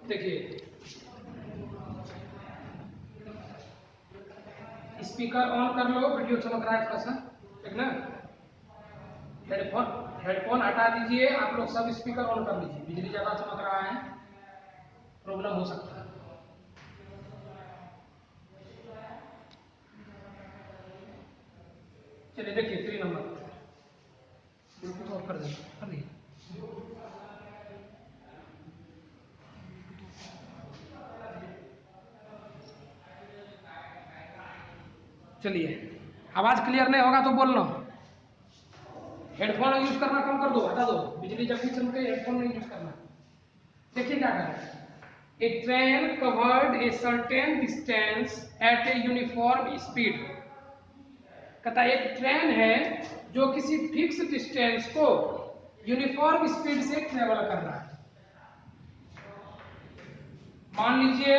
देखिए speaker on कर लो, video चमक रहा है थोड़ा सा, ठीक ना। हेडफोन हटा दीजिए, आप लोग सब स्पीकर ऑन कर लीजिए, बिजली ज्यादा चमक रहा है, प्रॉब्लम हो सकता है। चलिए देखिए 3 नंबर ब्लूटूथ ऑफ कर दिए। चलिए आवाज क्लियर नहीं होगा तो बोलना, हेडफोन यूज करना कम कर दो, हटा दो, बिजली जब भी चमके हेडफोन नहीं यूज करना। देखिए क्या करें, a train covered a certain distance at a uniform speed. कहता है एक ट्रेन है जो किसी फिक्स डिस्टेंस को यूनिफॉर्म स्पीड से ट्रेवल कर रहा है। मान लीजिए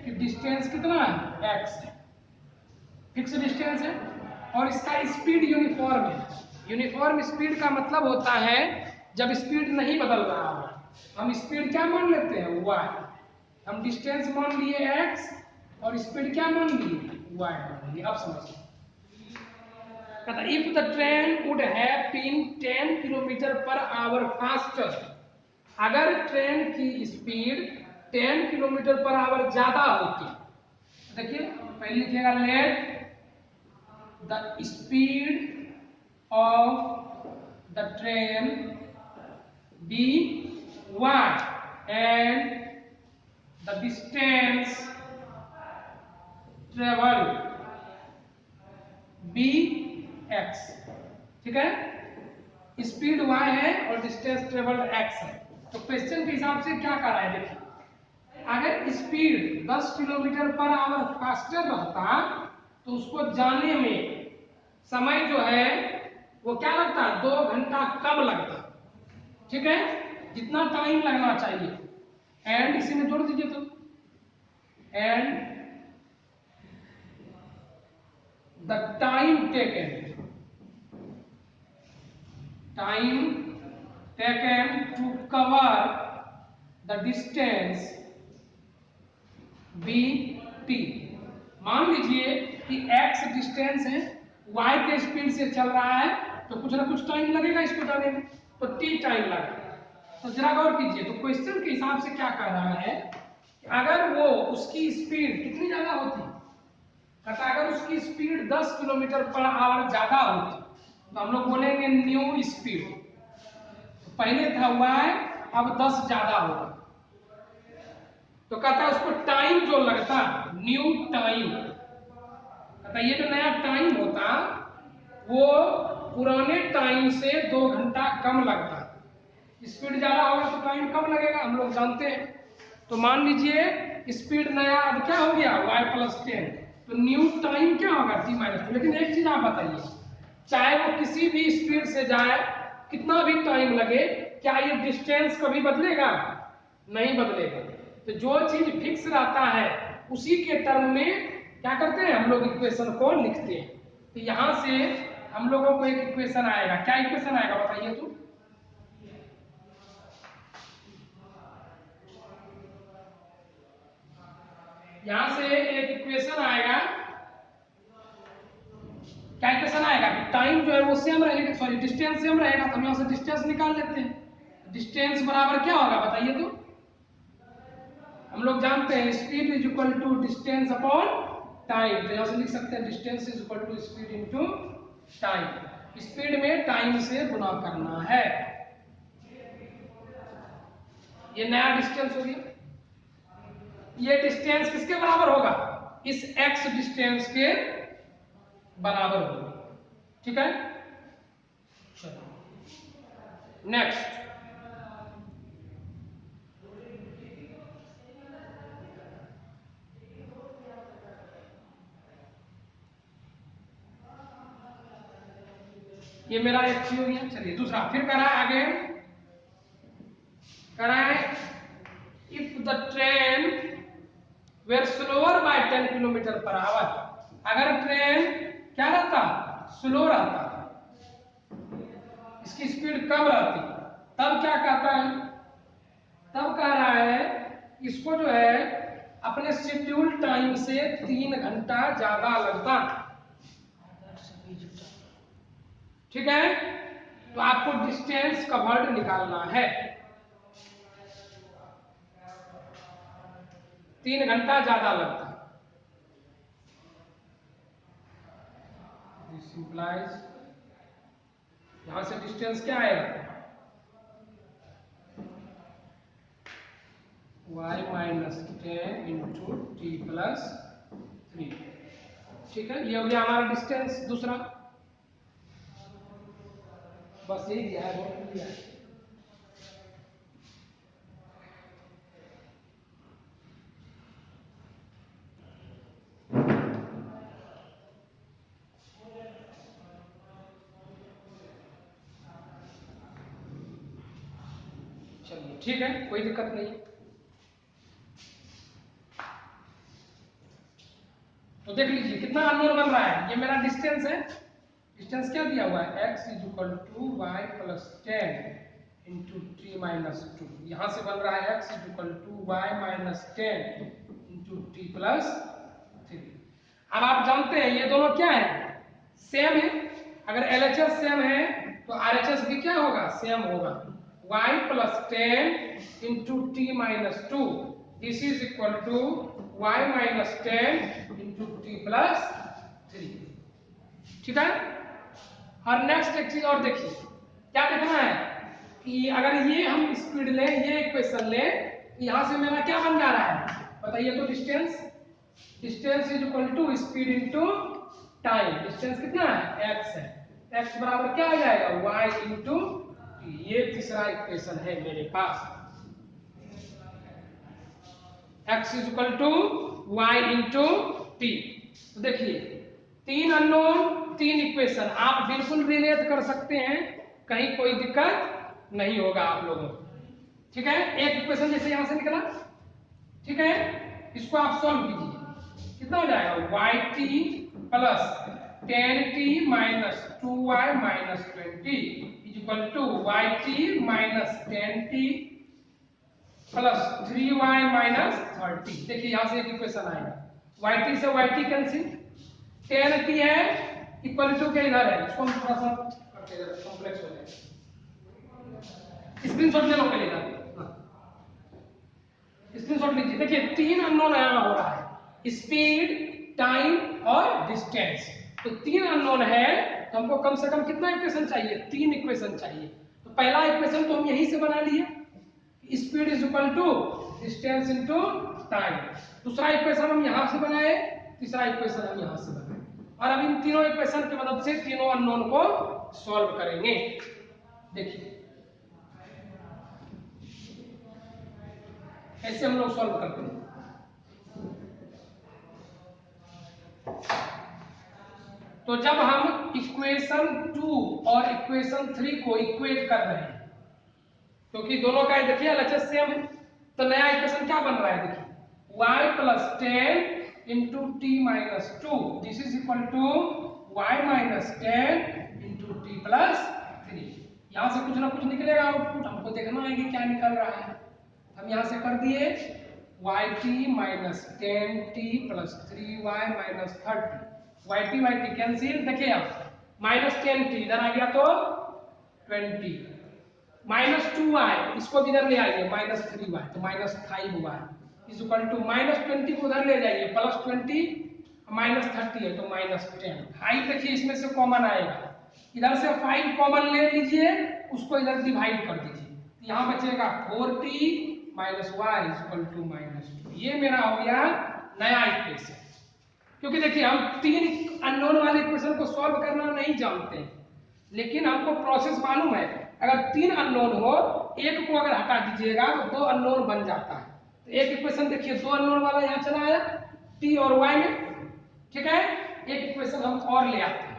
कि डिस्टेंस कितना है, x है, फिक्स डिस्टेंस है, और इसका स्पीड यूनिफॉर्म है। यूनिफॉर्म स्पीड का मतलब होता है जब स्पीड नहीं बदल रहा हो, हम स्पीड क्या मान लेते हैं, y। हम डिस्टेंस मान लिए x और स्पीड क्या मान लिए, y मान लिए। अब समझिए, कहता if the train would have been 10 kilometre per hour faster, अगर ट्रेन की स्पीड 10 किलोमीटर पर आवर ज्यादा होती, देखिए पहले लिखिएगा let the speed of the train be y and the distance travel be x, ठीक है। स्पीड y है और डिस्टेंस ट्रेवल्ड x है। तो क्वेश्चन के हिसाब से क्या कर रहा है, देखिए अगर speed 10 kilometre per hour faster रहता तो उसको जाने में समय जो है वो क्या लगता है, 2 घंटा कम लगता, ठीक है, जितना टाइम लगना चाहिए। एंड इसी में जोड़ दीजिए तो, and the time taken to cover the distance be T. मान लीजिए कि x डिस्टेंस है, y के स्पीड से चल रहा है, तो कुछ ना कुछ टाइम लगेगा इसको जाने में, तो t टाइम लगेगा। तो जरा गौर कीजिए, तो क्वेश्चन के हिसाब से क्या कह रहा है कि अगर वो उसकी स्पीड कितनी ज्यादा होती, कहता अगर उसकी स्पीड 10 किलोमीटर पर आवर ज्यादा होती तो हम लोग बोलेंगे न्यू स्पीड। तो पहले था y, अब 10 ज्यादा होगा, तो कहता है उसको टाइम जो लगता न्यू टाइम, कहता ये जो नया टाइम होता वो पुराने टाइम से 2 घंटा कम लगता। स्पीड ज्यादा होगा तो टाइम कम लगेगा, हम लोग जानते हैं। तो मान लीजिए स्पीड नया अब क्या हो गया, y+10, तो न्यू टाइम क्या होगा, t-2। लेकिन एक चीज आप बताइए, चाहे वो किसी भी स्पीड से जाए, कितना भी टाइम लगे, क्या ये डिस्टेंस कभी बदलेगा, नहीं बदलेगा। तो जो चीज फिक्स रहता है उसी के टर्म में क्या करते हैं, हम लोग इक्वेशन को लिखते हैं। तो यहां से हम लोगों को एक इक्वेशन आएगा, क्या इक्वेशन आएगा बताइए तो, यहां से एक इक्वेशन आएगा, क्या इक्वेशन आएगा कि टाइम जो है वो सेम रहेगा, सॉरी डिस्टेंस सेम रहेगा, तो हम यहां से डिस्टेंस निकाल लेते हैं। डिस्टेंस बराबर क्या होगा बताइए तो, हम लोग जानते हैं speed is equal to distance upon time, तो यहां से लिख सकते हैं distance is equal to speed into time. Speed में टाइम से गुना करना है, ये नया डिस्टेंस हो गया। ये डिस्टेंस किसके बराबर होगा, इस x डिस्टेंस के बराबर होगा, ठीक है। चलो नेक्स्ट, ये मेरा एक चीज हो गया। चलिए दूसरा फिर करा है, आगे करा है, if the train were slower by 10 kilometre per hour, अगर ट्रेन क्या रहता, स्लो रहता, इसकी स्पीड कम रहती, तब क्या कहता है, तब कह रहा है इसको जो है अपने शेड्यूल टाइम से 3 घंटा ज्यादा लगता। ठीक है, तो आपको डिस्टेंस कवर्ड निकालना है। 3 घंटा ज्यादा लगता। दिस इंप्लाइज, यहां से डिस्टेंस क्या आएगा, y minus 10 into T plus 3। ठीक है, ये हो गया हमारा डिस्टेंस दूसरा। बस यही दिया है, बहुत दिया है। चलिए ठीक है, कोई दिक्कत नहीं। तो देख लीजिए कितना अननोन बन रहा है। ये मेरा डिस्टेंस है, डिस्टेंस क्या दिया हुआ है, x is equal to Y plus 10 into T minus 2। यहां से बन रहा है x is equal to Y minus 10 into T plus 3। अब आप जानते हैं ये दोनों क्या है, सेम है। अगर LHS सेम है तो RHS भी क्या होगा, सेम होगा। y plus 10 into T minus 2, this is equal to y minus 10 into T plus 3। ठीक है, और नेक्स्ट एक चीज और देखिए, क्या देखना है कि अगर ये हम स्पीड लें, ये इक्वेशन लें, यहां से मेरा क्या बन जा रहा है बताइए तो, distance, distance is equal to speed into time. Distance कितना है, x है, x बराबर क्या आ जाएगा, y इंटू टी। ये तीसरा इक्वेशन है मेरे पास, x is equal to Y into T. तो देखिए 3 अननोन 3 इक्वेशन, आप बिल्कुल रिलेट कर सकते हैं, कहीं कोई दिक्कत नहीं होगा आप लोगों को। ठीक है, एक इक्वेशन जैसे यहां से निकला, ठीक है, इसको आप सॉल्व कीजिए, कितना हो जाएगा, Y T plus 10t minus 2y minus 20 is equal to Y T minus 10t plus 3y minus 30। देखिए यहां से एक इक्वेशन आएगा, yt से yt कैंसिल, 10t है इक्वल टू के इधर है, इसको हम थोड़ा सा करके कॉम्प्लेक्स हो जाएगा, स्क्रीनशॉट ले लो पहले इधर, स्क्रीनशॉट लीजिए। देखिए 3 अननोन यहां हो रहा है, स्पीड, टाइम और डिस्टेंस। तो 3 अननोन है, तो हमको कम से कम कितना इक्वेशन चाहिए, 3 इक्वेशन चाहिए। तो पहला इक्वेशन तो हम यहीं से बना लिए, speed is equal to distance into time. दूसरा इक्वेशन हम यहां से बनाए, तीसरा इक्वेशन हम यहां से बनाए, और अब इन तीनों इक्वेशन की मदद से तीनों अननोन को सॉल्व करेंगे। देखिए ऐसे हम लोग सॉल्व करते हैं। तो जब हम इक्वेशन 2 और इक्वेशन 3 को इक्वेट कर रहे हैं, क्योंकि दोनों का देखिए LHS सेम है, तो नया इक्वेशन क्या बन रहा है, देखिए y plus 10 into T minus 2, this is equal to y minus 10 into T plus 3। यहां से कुछ ना कुछ निकलेगा आउटपुट, हमको देखना है कि क्या निकल रहा है। हम यहां से कर दिए yt minus 10t plus 3y minus 30, yt cancel. देखिए अब माइनस 10t इधर आ गया तो 20, माइनस 2y इसको इधर ले आइए, माइनस 3y तो minus 5y is equal to minus 20 को उधर ले जाइए, प्लस 20 माइनस 30 है तो माइनस 10। 5 देखिए इसमें से कॉमन आएगा, इधर से 5 कॉमन ले लीजिए, उसको इधर डिवाइड कर दीजिए, यहाँ बचेगा 4t minus y is equal to minus 2। ये मेरा हो गया नया इक्वेशन। क्योंकि देखिए हम 3 अननोन वाले इक्वेशन को सॉल्व करना नहीं जानते, लेकिन हमको प्रोसेस मालूम है। अगर 3 अननोन हो, एक को अगर हटा दीजिएगा तो 2 अननोन बन जाता है। तो एक इक्वेशन देखिए 2 अननोन वाला यहाँ चला आया t और y में, ठीक है। एक इक्वेशन हम और ले आते हैं,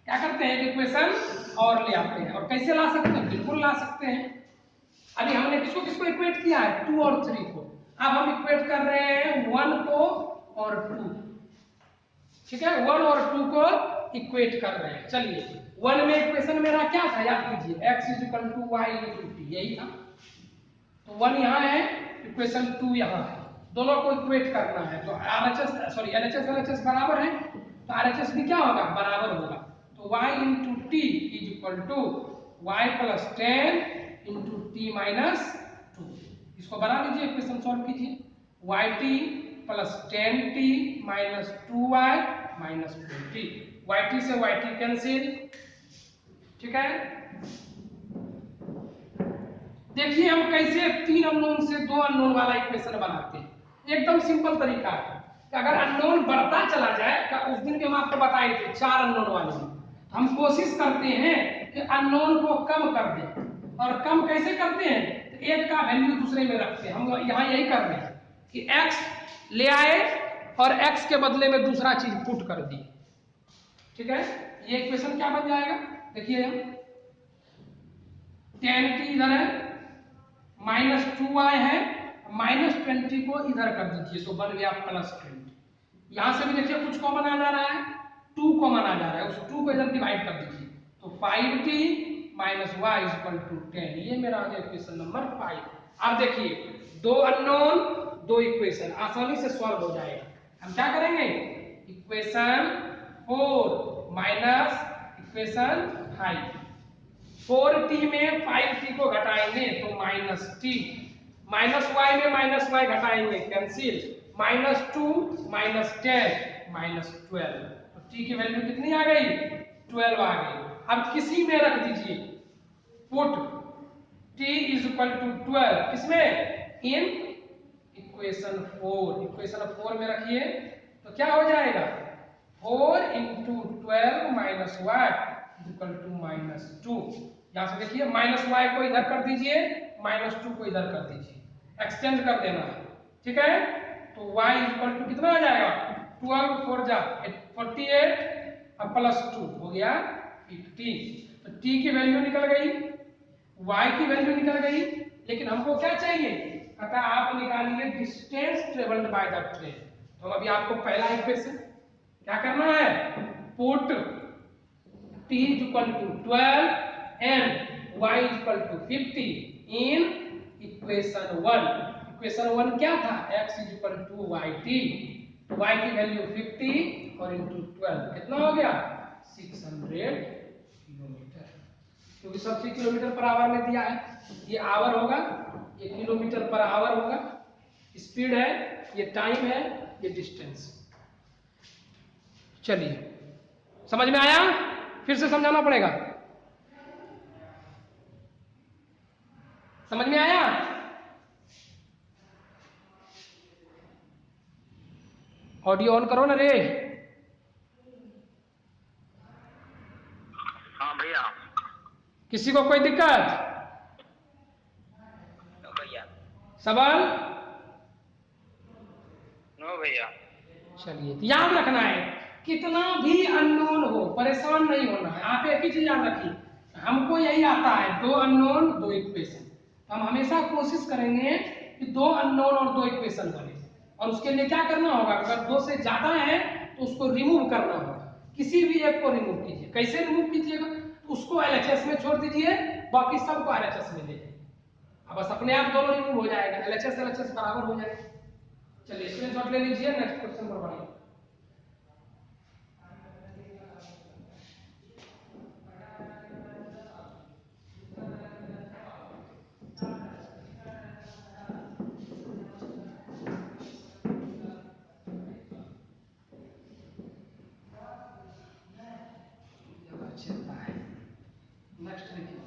क्या करते हैं, एक इक्वेशन और ले आते हैं। और कैसे ला सकते हैं, बिल्कुल ला सकते हैं। अभी हमने किसको किसको इक्वेट किया है, 2 और 3 को। अब हम इक्वेट कर रहे हैं 1 को और 2, ठीक है, 1 और 2 को इक्वेट कर रहे हैं। चलिए 1 में इक्वेशन मेरा क्या था, याद कीजिए, x is equal to Y into T, यही था। तो 1 यहाँ है, इक्वेशन 2 यहाँ है, दोनों को इक्वेट करना है। तो LHS बराबर है, तो RHS भी क्या होगा, बराबर होगा। तो y into T is equal to y plus 10 into T minus 2। इसको बना लीजिए, इक्वेशन सॉल्व कीजिए। yt plus 10t minus 2y minus 20। yt से yt कैंसिल, ठीक है। देखिए हम कैसे 3 अननोन से 2 अननोन वाला इक्वेशन बनाते हैं। एकदम सिंपल तरीका है कि अगर अननोन बढ़ता चला जाए, का उस दिन भी हम आपको बताए थे 4 अननोन वाले में, हम कोशिश करते हैं कि अननोन को कम कर दें। और कम कैसे करते हैं, तो एक का वैल्यू दूसरे में रखते हैं। हम यहाँ यही कर रहे हैं कि x ले आए और x के बदले में दूसरा चीज पुट कर दिए, ठीक है। ये इक्वेशन क्या बन जाएगा, देखिए 10t इधर है, माइनस 2y है, माइनस 20 को इधर कर दीजिए तो बन गया प्लस 20। यहां से भी देखिए कुछ कॉमन आ जा रहा है, 2 कॉमन आ जा रहा है, उस 2 को इधर डिवाइड कर दीजिए तो 5t minus y equal to 10। ये मेरा आ गया इक्वेशन नंबर 5। अब देखिए 2 अननोन 2 इक्वेशन आसानी से सॉल्व हो जाएगा। हम क्या करेंगे, इक्वेशन 4 माइनस इक्वेशन 5, 4t में 5t को घटाएंगे तो माइनस t, माइनस y में माइनस y घटाएंगे कैंसिल, माइनस 2 माइनस 10 माइनस 12। तो t की वैल्यू कितनी आ गई, 12 आ गई। अब किसी में रख दीजिए, put t is equal to 12 किसमें, इन इक्वेशन 4। इक्वेशन 4 में रखिए तो क्या हो जाएगा, 4 into 12 minus y equal to minus 2। यहां से देखिए माइनस y को इधर कर दीजिए, माइनस 2 को इधर कर दीजिए, एक्सचेंज कर देना है, ठीक है। तो y इक्वल टू कितना आ जाएगा, 12 4 जा 48 अब प्लस 2 हो गया 50। तो t की वैल्यू निकल गई, y की वैल्यू निकल गई, लेकिन हमको क्या चाहिए, कहता है आप निकालिए distance travelled by the train. तो अभी आपको पहला इक्वेशन क्या करना है, put t is equal to 12 and y is equal to 50 in equation 1। Equation 1 क्या था, x is equal to yt, y की वैल्यू 50 और इंटू 12 कितना हो गया 600 किलोमीटर, क्योंकि सब चीज किलोमीटर पर आवर में दिया है। ये आवर होगा, ये किलोमीटर पर आवर होगा, स्पीड है, ये टाइम है, ये डिस्टेंस। चलिए समझ में आया, फिर से समझाना पड़ेगा, समझ में आया। ऑडियो ऑन करो ना रे। हाँ भैया। किसी को कोई दिक्कत, नो भैया। सवाल, नो भैया। चलिए याद रखना है, कितना भी अननोन हो परेशान नहीं होना है। आप एक ही चीज याद रखिए, हमको यही आता है 2 अननोन 2 इक्वेशन। हम हमेशा कोशिश करेंगे कि 2 अननोन और 2 इक्वेशन बने, और उसके लिए क्या करना होगा, अगर 2 से ज्यादा है तो उसको रिमूव करना होगा। किसी भी एक को रिमूव कीजिए, कैसे रिमूव कीजिएगा, उसको LHS में छोड़ दीजिए, बाकी सबको RHS में ले जाइए, अब बस अपने आप दोनों रिमूव हो जाएगा, LHS बराबर हो जाएगा। चलिए स्क्रीनशॉट ले लीजिए, नेक्स्ट क्वेश्चन पर बढ़िए। नेक्स्ट देखिए,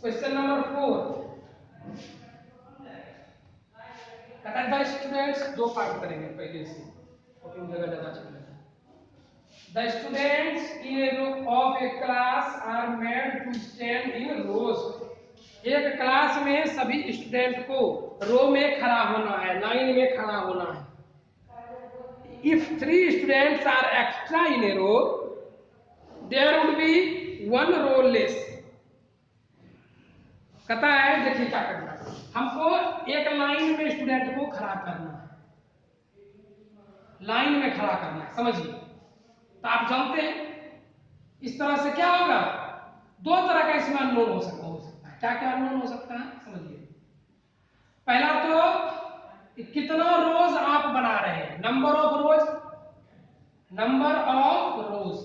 question number 4। The students, 2 part करेंगे पहले से, फोटो जगह ज्यादा चल रहा है। The students in a row of a class are made to stand in rows. एक क्लास में सभी स्टूडेंट को रो में खड़ा होना है, लाइन में खड़ा होना है। If 3 students are extra in a row, there would be 1 row less। कहता है देखिए क्या करना है, हमको एक लाइन में स्टूडेंट को खड़ा करना है, लाइन में खड़ा करना है, समझिए। तो आप जानते हैं इस तरह से क्या होगा, दो तरह का इसमें अननोन हो सकता है। क्या क्या अननोन हो सकता है समझिए। पहला तो कितना रोज आप बना रहे हैं, number of rose, number of रोज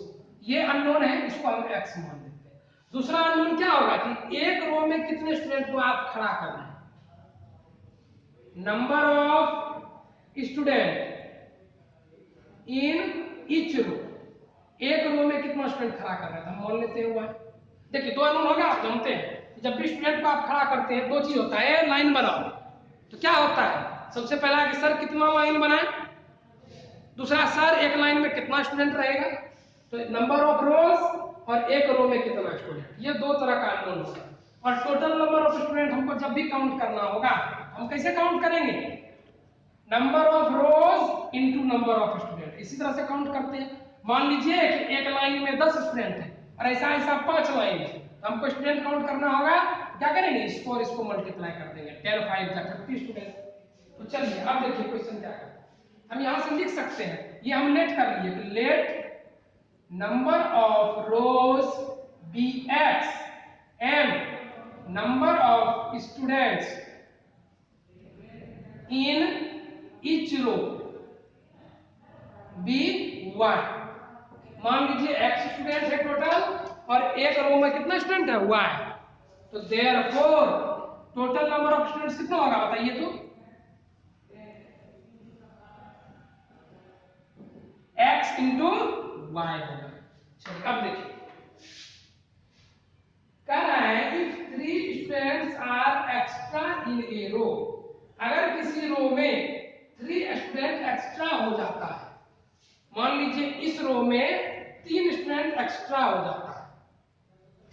ये अननोन है, इसको हम एक्स मान देते हैं। दूसरा अननोन क्या होगा कि एक रो में कितने स्टूडेंट को आप खड़ा कर रहे हैं, number of student in each row, एक रो में कितना स्टूडेंट खड़ा कर रहा है हम मान लेते हैं हुआ। देखिए दो अननोन हो गया, आप जानते हैं जब भी स्टूडेंट को आप खड़ा करते हैं दो चीज होता है, लाइन बनाओ तो क्या होता है, सबसे पहला कि सर कितना लाइन बनाए, दूसरा सर एक लाइन में कितना स्टूडेंट रहेगा, तो नंबर ऑफ रोज और एक रो में कितना स्टूडेंट, ये दो तरह का अननोन होगा। और टोटल नंबर ऑफ स्टूडेंट हमको जब भी काउंट करना होगा हम कैसे काउंट करेंगे, number of rose into number of student, इसी तरह से काउंट करते हैं। मान लीजिए कि एक लाइन में 10 स्टूडेंट है और ऐसा ऐसा 5 लाइन है, हमको स्टूडेंट काउंट करना होगा, क्या करेंगे इसको और इसको मल्टीप्लाई कर देंगे, 10 5 30 स्टूडेंट। तो चलिए अब देखिए क्वेश्चन क्या है, हम यहां से लिख सकते हैं, ये हम लेट कर लिए, तो let number of rows be x and number of students in each row be y. मान लीजिए एक्स स्टूडेंट है टोटल और एक रो में कितना स्टूडेंट है वाई, तो therefore total number of students कितना होगा बताइए, तो x इंटू वाई होगा। चलिए अब देखिए कह रहा है if 3 students are extra in a row, अगर किसी रो में 3 स्टूडेंट एक्स्ट्रा हो जाता है, मान लीजिए इस रो में 3 स्टूडेंट एक्स्ट्रा हो जाता है,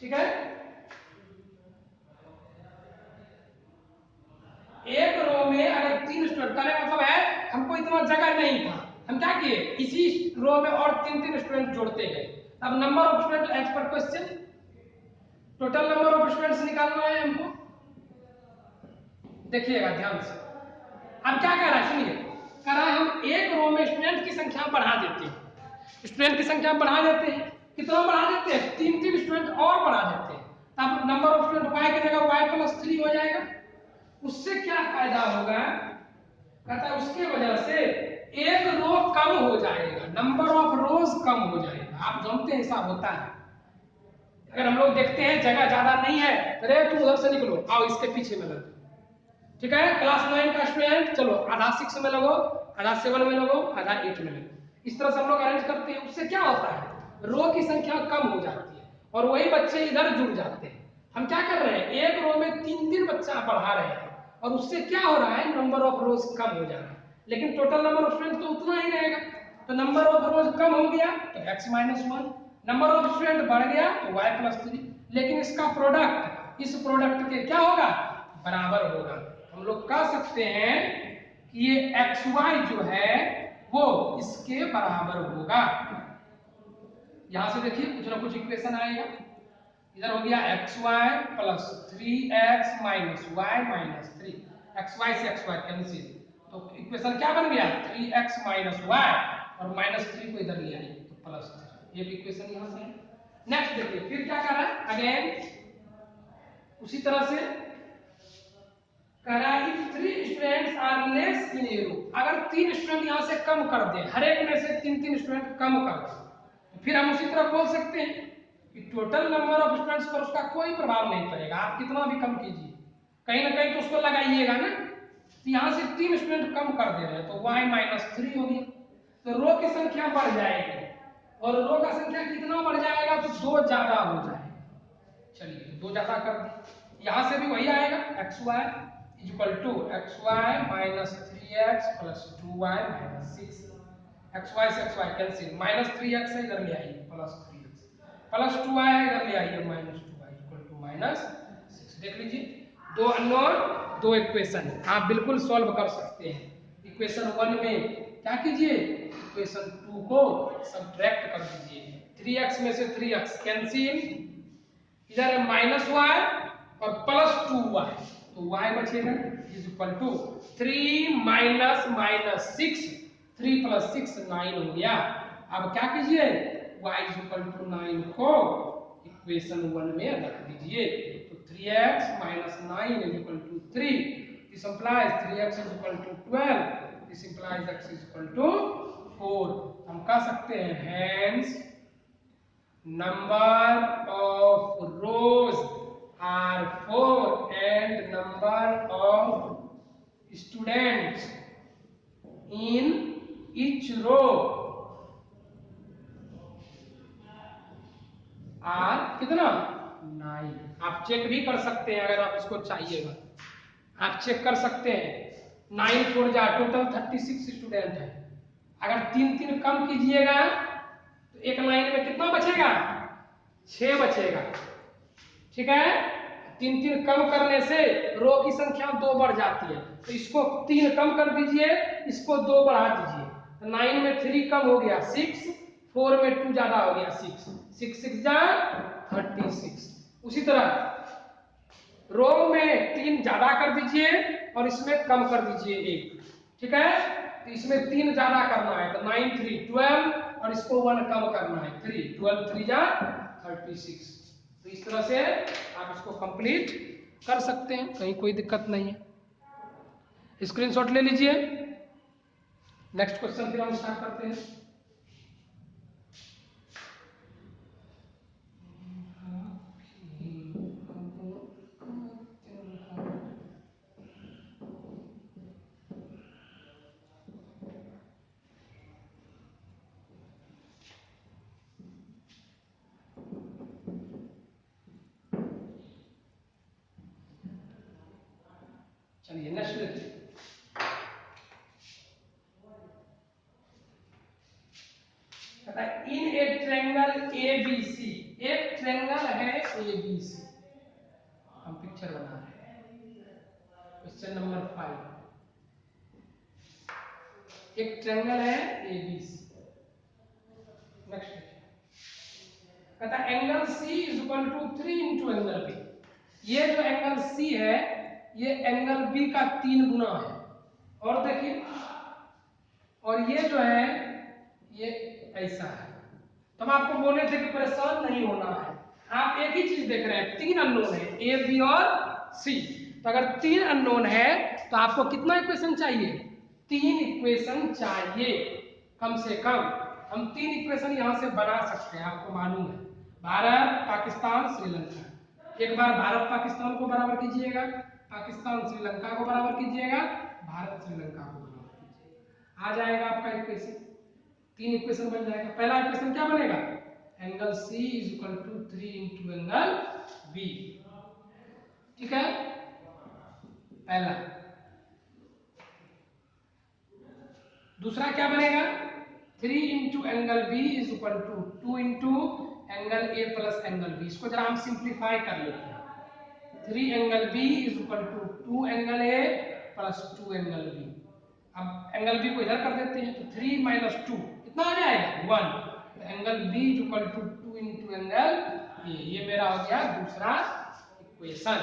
ठीक है, एक रो में अगर 3 स्टूडेंट का मतलब है हमको इतना जगह नहीं था, हम क्या किए इसी रो में और 3 स्टूडेंट जोड़ते गए। अब number of student as per question, total number of students निकालना है हमको, देखिएगा ध्यान से। अब क्या कह रहा है सुनिए, कह रहा है हम एक रो में स्टूडेंट की संख्या बढ़ा देते हैं, स्टूडेंट की संख्या बढ़ा देते हैं, कितना बढ़ा देते हैं 3 स्टूडेंट और बढ़ा देते हैं, तब नंबर ऑफ स्टूडेंट y की जगह y+3 हो जाएगा। उससे क्या फायदा होगा, कहता है उसके वजह से एक रो कम हो जाएगा, नंबर ऑफ रोज कम हो जाएगा। आप जानते हैं ऐसा होता है, अगर हम लोग देखते हैं जगह ज्यादा नहीं है, अरे तुम उधर से निकलो आओ इसके पीछे में लगो, ठीक है, क्लास 9 का स्टूडेंट चलो आधा 6 में लगो, आधा 7 में लगो, आधा 8 में लगो, इस तरह से हम लोग अरेंज करते हैं। उससे क्या होता है रो की संख्या कम हो जाती है और वही बच्चे इधर जुड़ जाते हैं। हम क्या कर रहे हैं एक रो में 3 बच्चा बढ़ा रहे हैं और उससे क्या हो रहा है नंबर ऑफ रोज कम हो जा रहा है, लेकिन टोटल नंबर ऑफ स्टूडेंट तो उतना ही रहेगा, तो नंबर ऑफ रोज कम हो गया तो x-1, नंबर ऑफ स्टूडेंट बढ़ गया तो y+3, लेकिन इसका प्रोडक्ट इस प्रोडक्ट के क्या होगा बराबर होगा। हम लोग कह सकते हैं कि ये xy जो है वो इसके बराबर होगा। यहां से देखिए कुछ ना कुछ इक्वेशन आएगा, इधर हो गया xy plus 3x minus y minus 3, xy से xy कैंसिल, तो इक्वेशन क्या बन गया 3x माइनस y और माइनस 3 को इधर ले आइए तो प्लस 3, ये भी इक्वेशन यहां से है। नेक्स्ट देखिए फिर क्या कर रहा है अगेन उसी तरह से कह रहा है if 3 students are less in a row, अगर 3 स्टूडेंट यहां से कम कर दे, हर एक में से 3 स्टूडेंट कम कर दे, तो फिर हम उसी तरह बोल सकते हैं कि टोटल नंबर ऑफ स्टूडेंट्स पर उसका कोई प्रभाव नहीं पड़ेगा, आप कितना भी कम कीजिए कहीं ना कहीं तो उसको लगाइएगा ना, तो यहां से 3 स्टूडेंट कम कर दे रहे हैं तो y-3 हो गया, तो रो की संख्या बढ़ जाएगी और रो का संख्या कितना बढ़ जाएगा तो 2 ज्यादा हो जाएगा। चलिए 2 ज्यादा कर दे, यहां से भी वही आएगा xy equal to xy minus 3x plus 2y minus 6, xy से xy कैंसिल, माइनस 3x है इधर ले आइए प्लस 3x प्लस 2y है इधर ले आइए minus 2y equal to minus 6। देख लीजिए 2 अननोन 2 इक्वेशन आप बिल्कुल सॉल्व कर सकते हैं। इक्वेशन 1 में क्या कीजिए इक्वेशन 2 को सब्ट्रैक्ट कर दीजिए, 3x में से 3x कैंसिल, इधर माइनस y और प्लस 2y, तो y बचेगा is equal to 3 minus minus 6, 3 plus 6 9 हो गया। अब क्या कीजिए y इज इक्वल टू 9 को इक्वेशन 1 में रख दीजिए। तो 3x minus 9 is equal to 3, this implies 3x is equal to 12, this implies x is equal to 4। हम कह सकते हैं hence number of rows are 4 and number of students in each row are कितना 9। आप चेक भी कर सकते हैं अगर आप इसको चाहिएगा, आप चेक कर सकते हैं। 9 4 जा टोटल 36 स्टूडेंट है। अगर 3 कम कीजिएगा तो एक लाइन में कितना बचेगा 6 बचेगा, ठीक है। 3 कम करने से रो की संख्या 2 बढ़ जाती है, तो इसको 3 कम कर दीजिए, इसको 2 बढ़ा दीजिए। तो 9 में 3 कम हो गया 6, 4 में 2 ज्यादा हो गया 6, 6 6 जा 36। उसी तरह रो में 3 ज्यादा कर दीजिए और इसमें कम कर दीजिए 1, ठीक है। तो इसमें 3 ज्यादा करना है तो 9 3 12 और इसको 1 कम करना है 3, 12 3 जा 36। तो इस तरह से आप इसको कंप्लीट कर सकते हैं, कहीं कोई दिक्कत नहीं है। स्क्रीनशॉट ले लीजिए। नेक्स्ट क्वेश्चन फिर हम स्टार्ट करते हैं। चलिए नेक्स्ट देखिए। इन ए ट्रायंगल ABC, एक ट्रायंगल है ABC, हम पिक्चर बना रहे हैं। क्वेश्चन नंबर 5, एक ट्रायंगल है ABC। नेक्स्ट कहता है angle C is equal to 3 into angle B। ये जो एंगल C है ये एंगल B का 3 गुना है। और देखिए, और ये जो है ये ऐसा है। तो हम आपको बोले थे कि परेशान नहीं होना है, आप एक ही चीज देख रहे हैं, 3 अननोन है A B और C। तो अगर 3 अननोन है तो आपको कितना इक्वेशन चाहिए 3 इक्वेशन चाहिए कम से कम। हम 3 इक्वेशन यहां से बना सकते हैं, आपको मालूम है। भारत पाकिस्तान श्रीलंका, एक बार भारत पाकिस्तान को बराबर कीजिएगा, पाकिस्तान श्रीलंका को बराबर कीजिएगा, भारत श्रीलंका को बराबर कीजिएगा, आ जाएगा आपका इक्वेशन। 3 इक्वेशन बन जाएगा। पहला इक्वेशन क्या बनेगा angle C is equal to 3 into angle B, ठीक है पहला। दूसरा क्या बनेगा 3 into angle B is equal to 2 into angle A plus angle B। इसको जरा हम सिंप्लीफाई कर लेते हैं। 3 angle B is equal to 2 angle A plus 2 angle B। अब एंगल B को इधर कर देते हैं तो 3 माइनस 2 कितना आ जाएगा 1। तो angle B is equal to 2 into angle A, ये मेरा हो गया दूसरा इक्वेशन,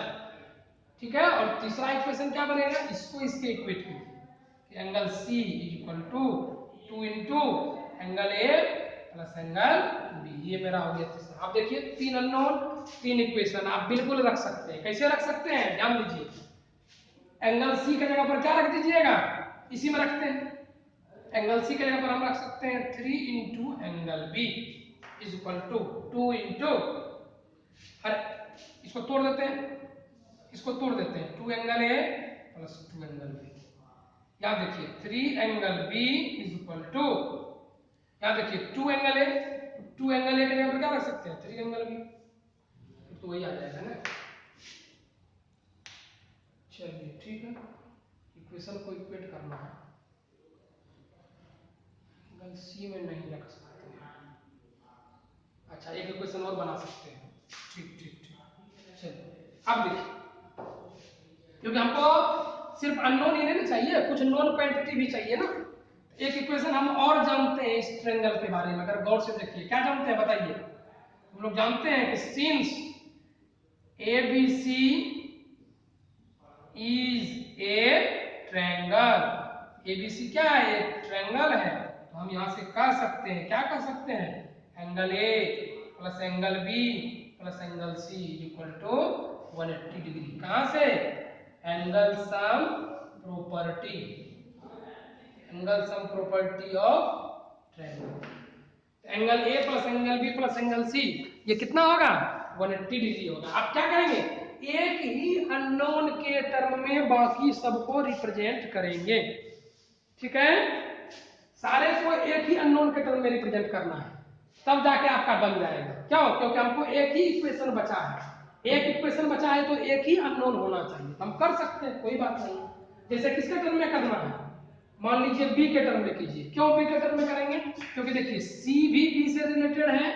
ठीक है। और तीसरा इक्वेशन क्या बनेगा, इसको इसके इक्वेट कीजिए, angle C is equal to 2 into angle A plus angle B, ये मेरा हो गया तीसरा। अब देखिए 3 अननोन 3 इक्वेशन आप बिल्कुल रख सकते हैं। कैसे रख सकते हैं ध्यान दीजिए, एंगल C की जगह पर क्या रख दीजिएगा, इसी में रखते हैं। एंगल C की जगह पर हम रख सकते हैं 3 into angle B is equal to 2 into, इसको तोड़ देते हैं, इसको तोड़ देते हैं 2 angle A plus 2 angle B। यहाँ देखिए 3 angle B is equal to, यहाँ देखिए 2 एंगल A, 2 एंगल A की जगह पर क्या रख सकते हैं 3 एंगल B, तो वही आ जाएगा ना। चलिए ठीक है, इक्वेशन को इक्वेट करना है, एंगल C में नहीं रख सकते हैं। अच्छा एक इक्वेशन और बना सकते हैं, ठीक ठीक ठीक। चलिए अब देखिए, क्योंकि हमको सिर्फ अननोन ही नहीं चाहिए, कुछ नॉन क्वांटिटी भी चाहिए ना। एक इक्वेशन हम और जानते हैं इस ट्रायंगल के बारे में, अगर गौर से देखिए क्या जानते हैं बताइए। हम लोग जानते हैं कि since ABC is a triangle, ABC क्या है एक ट्रायंगल है, तो हम यहां से कह सकते हैं, क्या कह सकते हैं angle A plus angle B plus angle C equal to 180 degree. कहां से? Angle sum property, angle sum property of triangle. Angle A plus angle B plus angle C ये कितना होगा? 180 डिग्री होगा। आप क्या करेंगे? एक ही अननोन के टर्म में बाकी सबको रिप्रेजेंट करेंगे। ठीक है, सारे को एक ही अननोन के टर्म में रिप्रेजेंट करना है, तब जाके आपका बन जाएगा। क्यों? क्योंकि हमको एक ही इक्वेशन बचा है, एक इक्वेशन बचा है तो एक ही अननोन होना चाहिए। हम कर सकते हैं, कोई बात नहीं। जैसे किसके टर्म में करना है? मान लीजिए बी के टर्म में कीजिए। क्यों बी के टर्म में करेंगे? क्योंकि देखिए सी भी बी से रिलेटेड है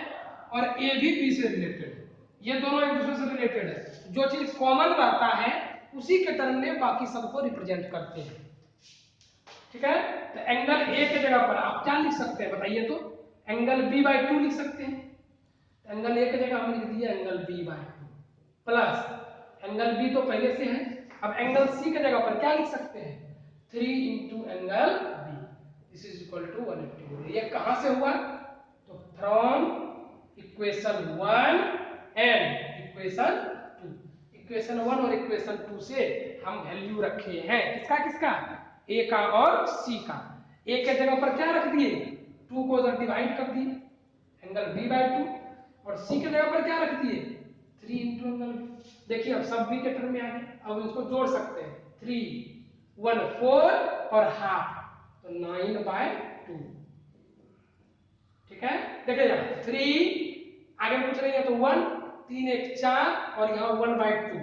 और ए भी बी से रिलेटेड है, ये दोनों एक दूसरे से रिलेटेड है। जो चीज कॉमन रहता है उसी के टर्म में बाकी सबको रिप्रेजेंट करते हैं। ठीक है, तो एंगल ए के जगह पर आप क्या लिख सकते हैं बताइए तो? एंगल b/2 लिख सकते हैं। एंगल ए की जगह हम लिख दिए angle b/2 plus angle B तो पहले से है। अब एंगल सी की जगह पर क्या लिख सकते हैं? 3 into angle B, this is equal to 180 degree. ये कहां से हुआ? तो from equation 1 and equation 2। Equation 1 और इक्वेशन 2 से हम वैल्यू रखे हैं किसका किसका? ए का और सी का। ए के जगह पर क्या रख दिए? 2 को उधर डिवाइड कर दिए, एंगल b/2, और सी के जगह पर क्या रख दिए? 3 इंटू एंगल बी। देखिए अब सब बी के टर्म में आ गए। अब इसको जोड़ सकते हैं, 3 1 4 और हाफ, तो 9/2। ठीक है, देखिएगा 3 आगे पूछ रही है तो 1, 3 1 4 और यहाँ 1/2,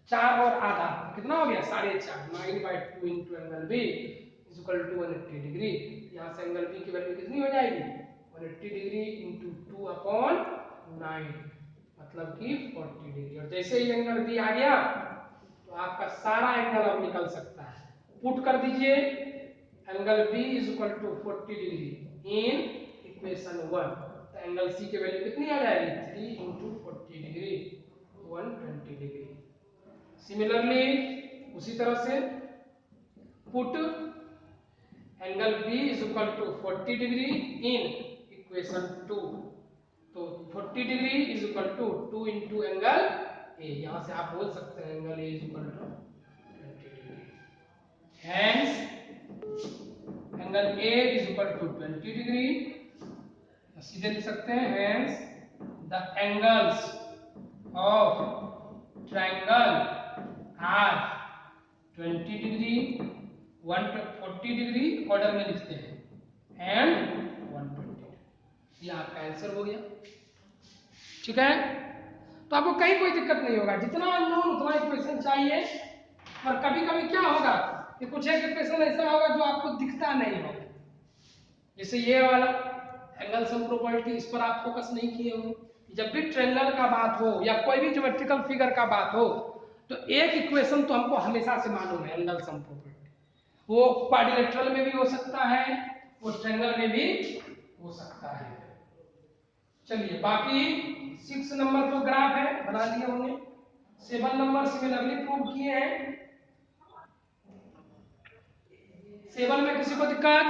4 और आधा कितना हो गया? 4.5। 9/2 into angle B is equal to 180 degree. यहाँ से एंगल बी की वैल्यू कितनी हो जाएगी? 180 डिग्री इंटू 2/9, मतलब कि 40 डिग्री। और जैसे ही एंगल बी आ गया तो आपका सारा एंगल अब निकल सकता है। पुट कर दीजिए angle B is equal to 40 degree in equation 1, तो एंगल सी की वैल्यू कितनी आ जाएगी? 3 इंटू 40 डिग्री 120 डिग्री। सिमिलरली उसी तरह से put angle B is equal to 40 degree in equation 2, तो 40 degree is equal to 2 into angle A. यहां से आप बोल सकते हैं angle A is equal to 20 degree. Hence angle A is equal to 20 degree. सीधे लिख सकते हैं hence the angles of triangle are 20 degree, 140 degree order में लिखते हैं, एंड 120। ये आपका आंसर हो गया। ठीक है, तो आपको कहीं कोई दिक्कत नहीं होगा, जितना अननोन उतना इक्वेशन चाहिए। और कभी कभी क्या होगा कि कुछ एक इक्वेशन ऐसा होगा जो आपको दिखता नहीं होगा, जैसे ये वाला एंगल सम प्रॉपर्टी, इस पर आप फोकस नहीं किए होंगे। जब भी ट्रायंगल का बात हो या कोई भी ज्योमेट्रिकल फिगर का बात हो तो एक इक्वेशन तो हमको हमेशा से मालूम है, एंगल सम प्रॉपर्टी। वो क्वाड्रिलेटरल में भी हो सकता है, वो ट्रायंगल में भी हो सकता है। चलिए बाकी 6 नंबर तो ग्राफ है, बना दिए होंगे। 7 नंबर सिमिलरली प्रूव किए हैं। 7 में किसी को दिक्कत?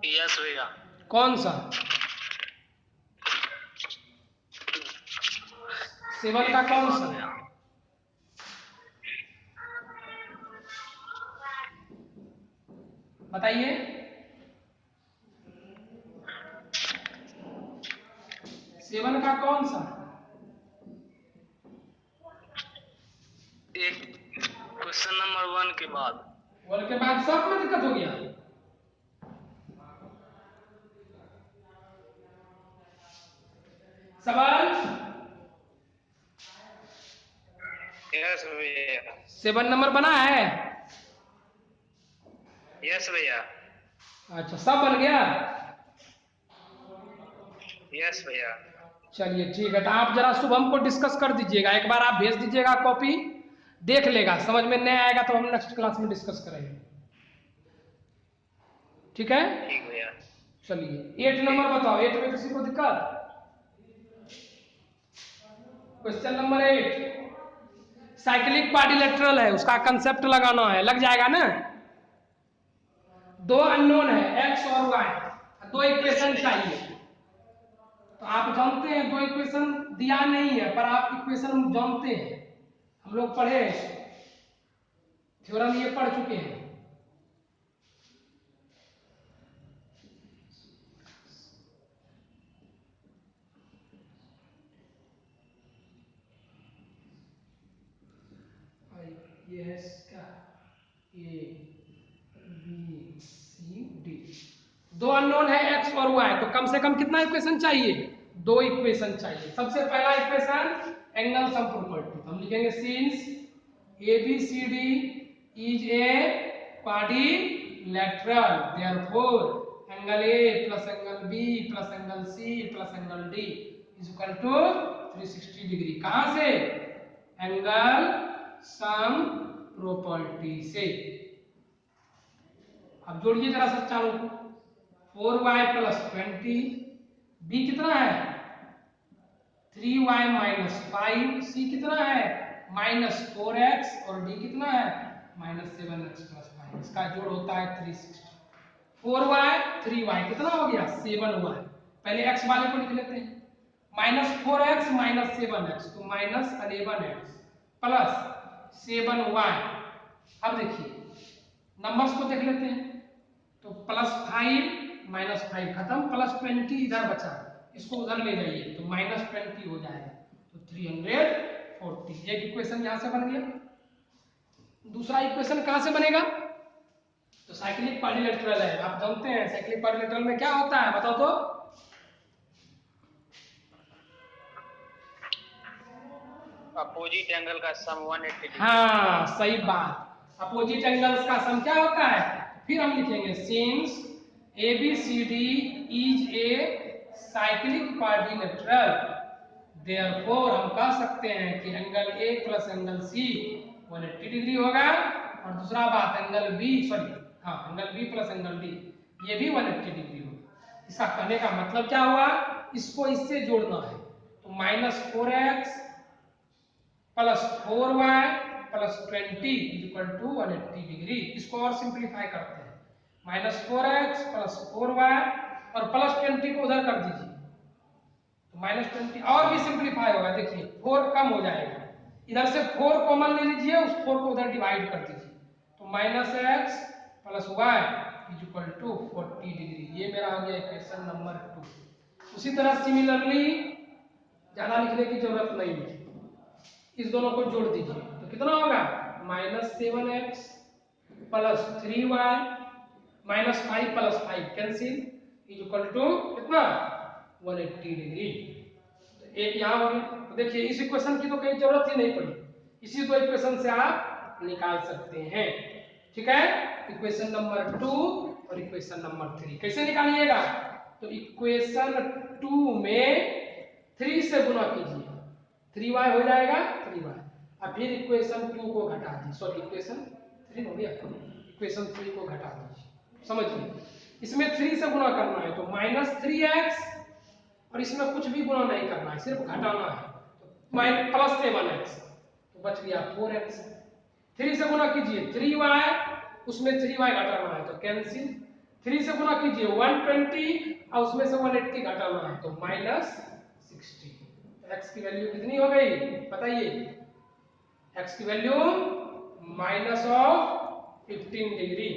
यस भैया। कौन सा? 7 का कौन सा? बताइए। 7 का कौन सा? एक क्वेश्चन नंबर 1 के बाद। 1 के बाद सब में दिक्कत हो गया। सवाल यस भैया। 7 नंबर बना है? यस भैया। अच्छा सब बन गया। यस भैया। चलिए ठीक है, तो आप जरा शुभम को डिस्कस कर दीजिएगा, एक बार आप भेज दीजिएगा कॉपी, देख लेगा, समझ में नहीं आएगा तो हम नेक्स्ट क्लास में डिस्कस करेंगे। ठीक है, ठीक भैया। चलिए 8 नंबर बताओ। 8 में किसी को दिक्कत? क्वेश्चन नंबर 8 साइक्लिक क्वाड्रिलेटरल है, उसका कंसेप्ट लगाना है, लग जाएगा ना। 2 अननोन है x और y, 2 इक्वेशन चाहिए, तो आप जानते हैं, दो इक्वेशन दिया नहीं है पर आप इक्वेशन जानते हैं, हम लोग पढ़े थ्योरम ये पढ़ चुके हैं। ये है क्या, ए बी सी डी, दो अननोन है एक्स और वाई, तो कम से कम कितना इक्वेशन चाहिए, दो इक्वेशन चाहिए। सबसे पहला इक्वेशन एंगल सम प्रॉपर्टी, तो हम लिखेंगे since A B C D is a quadrilateral therefore angle A plus angle B plus angle C plus angle D is equal to 360 degree. कहां से, एंगल सम प्रॉपर्टी से। अब जोड़िए जरा सब चारों को, 4y प्लस 20, b कितना है 3y माइनस 5, c कितना है माइनस 4x और d कितना है माइनस 7x प्लस 5। इसका जोड़ होता है 360। 4y 3y कितना हो गया 7y, पहले x वाले को लिख लेते हैं, माइनस 4x माइनस 7x तो माइनस 11x प्लस 7y। अब देखिए नंबर्स को देख लेते हैं, तो प्लस 5 माइनस 5 खत्म, प्लस 20 इधर बचा, इसको उधर ले जाइए तो माइनस 20 हो जाएगा, तो 340। एक इक्वेशन यहां से बन गया। दूसरा इक्वेशन कहां से बनेगा, तो साइक्लिक क्वाड्रिलेटरल है, आप जानते हैं साइक्लिक क्वाड्रिलेटरल में क्या होता है, बताओ तो। अपोजिट एंगल का सम 180 डिग्री। हाँ सही बात, अपोजिट एंगल्स का सम क्या होता है। फिर हम लिखेंगे since A B C D is a cyclic quadrilateral therefore हम कह सकते हैं कि angle A plus angle C 180 degree होगा, और दूसरा बात angle B angle B plus angle D ये भी 180 डिग्री होगा। इसका कहने का मतलब क्या हुआ, इसको इससे जोड़ना है, तो minus 4x plus 4y plus 20 equal to 180 degree. इसको और सिंप्लीफाई करते हैं, माइनस 4x प्लस 4y और प्लस 20 को उधर कर दीजिए, तो माइनस 20 और भी सिंप्लीफाई होगा। देखिए 4 कम हो जाएगा, इधर से 4 कॉमन ले लीजिए, उस 4 को उधर डिवाइड कर दीजिए, तो minus x plus y equal to 40 degree. ये मेरा हो गया इक्वेशन नंबर 2। उसी तरह सिमिलरली ज्यादा लिखने की जरूरत नहीं है, इस दोनों को जोड़ दीजिए तो कितना होगा minus 7x plus 3y minus 5 plus 5 cancel is equal to कितना 180 डिग्री। तो एक यहाँ हो गई, तो देखिए इस इक्वेशन की तो कोई जरूरत ही नहीं पड़ी, इसी दो इक्वेशन से आप निकाल सकते हैं। ठीक है, इक्वेशन नंबर 2 और इक्वेशन नंबर 3 कैसे निकालिएगा, तो इक्वेशन 2 में 3 से गुणा कीजिए, 3y हो जाएगा 3y, अब फिर इक्वेशन 2 को घटा दीजिए, सॉरी इक्वेशन 3 हो गया, इक्वेशन 3 को घटा दीजिए। समझिए इसमें 3 से गुणा करना है तो माइनस 3x, और इसमें कुछ भी गुणा नहीं करना है, सिर्फ घटाना है, तो माइनस प्लस 7x तो बच गया 4x। 3 से गुणा कीजिए 3y, उसमें 3y घटाना है तो कैंसिल। 3 से गुणा कीजिए 120 और उसमें से 180 घटाना है तो माइनस 60। x की वैल्यू कितनी हो गई बताइए, x की वैल्यू माइनस ऑफ 15 डिग्री।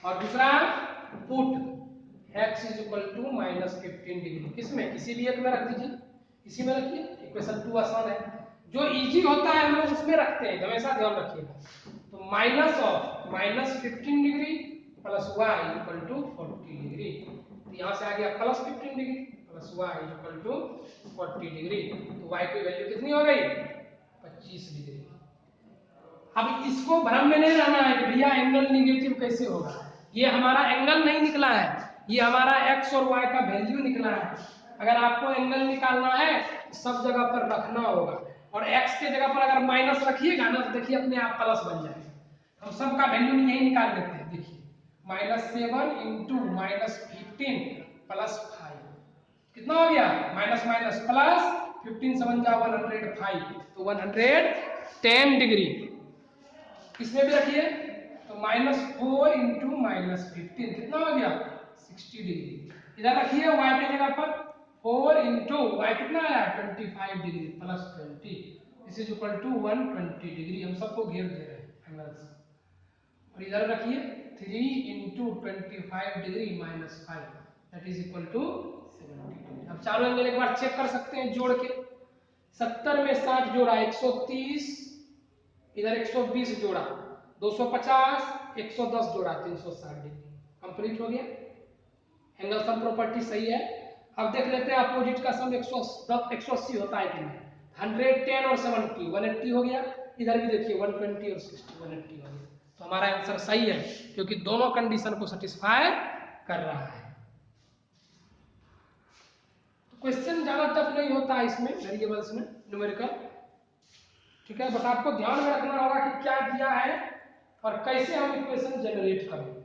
और दूसरा put x is equal to minus 15 degree, किसमें किसी भी एक में रख दीजिए, इसी में रखिए, इक्वेशन 2 आसान है, जो इजी होता है हम लोग उसमें रखते हैं, हमेशा ध्यान रखिएगा। तो minus of minus 15 degree plus y equal to 40 degree, तो यहाँ से आ गया plus 15 degree plus y equal to 40 degree, तो y की वैल्यू कितनी हो गई 25 डिग्री। अब इसको भ्रम में नहीं रहना है कि भैया एंगल निगेटिव कैसे होगा, ये हमारा एंगल नहीं निकला है, ये हमारा x और y का वैल्यू निकला है। अगर आपको एंगल निकालना है सब जगह पर रखना होगा, और x के जगह पर अगर माइनस रखिएगा ना तो देखिए अपने आप प्लस बन जाएगा। हम सबका वैल्यू यही निकाल लेते हैं, देखिए माइनस 7 इंटू माइनस 15 प्लस 5 कितना हो गया माइनस माइनस प्लस 15 7 जा 105 तो 110 डिग्री। इसमें भी रखिए तो माइनस 4 इंटू माइनस 15 कितना हो गया 60 डिग्री। इधर रखिए y की जगह पर 4 इंटू वाई कितना आया 25 degree plus 20 is equal to 120 degree. हम सबको घेर दे रहे हैं एंगल्स। और इधर रखिए 3 into 25 degree minus 5 that is equal to 70 degree. अब चारों एंगल एक बार चेक कर सकते हैं जोड़ के। 70 में 60 जोड़ा 130, इधर 120 जोड़ा 250, 110 जोड़ा 360 डिग्री। कंप्लीट हो गया। एंगल सम प्रॉपर्टी सही है। अब देख लेते हैं अपोजिट का सम 180 होता है कि नहीं। 110 और 70 180 हो गया। इधर भी देखिए 120 और 60 180 हो गया। तो हमारा आंसर सही है क्योंकि दोनों कंडीशन को सेटिस्फाई कर रहा है। तो क्वेश्चन ज्यादा टफ नहीं होता है इसमें वेरिएबल्स में न्यूमेरिकल। ठीक है, बस आपको ध्यान में रखना होगा कि क्या दिया है और कैसे हम इक्वेशन जनरेट करें।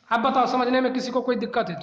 आप बताओ समझने में किसी को कोई दिक्कत है?